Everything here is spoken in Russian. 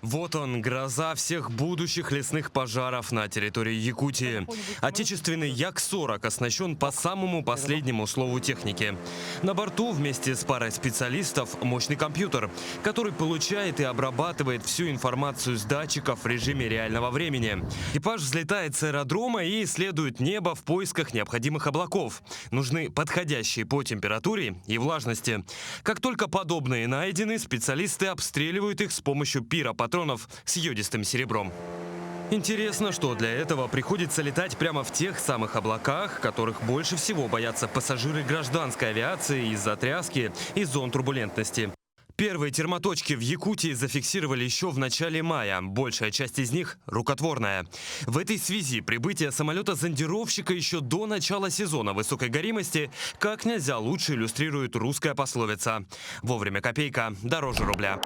Вот он, гроза всех будущих лесных пожаров на территории Якутии. Отечественный Як-40 оснащен по самому последнему слову техники. На борту вместе с парой специалистов мощный компьютер, который получает и обрабатывает всю информацию с датчиков в режиме реального времени. Экипаж взлетает с аэродрома и исследует небо в поисках необходимых облаков. Нужны подходящие по температуре и влажности. Как только подобные найдены, специалисты обстреливают их с помощью пиропатронов с йодистым серебром. Интересно, что для этого приходится летать прямо в тех самых облаках, которых больше всего боятся пассажиры гражданской авиации из-за тряски и зон турбулентности. Первые термоточки в Якутии зафиксировали еще в начале мая. Большая часть из них рукотворная. В этой связи прибытие самолета-зондировщика еще до начала сезона высокой горимости как нельзя лучше иллюстрирует русская пословица: «Вовремя копейка дороже рубля».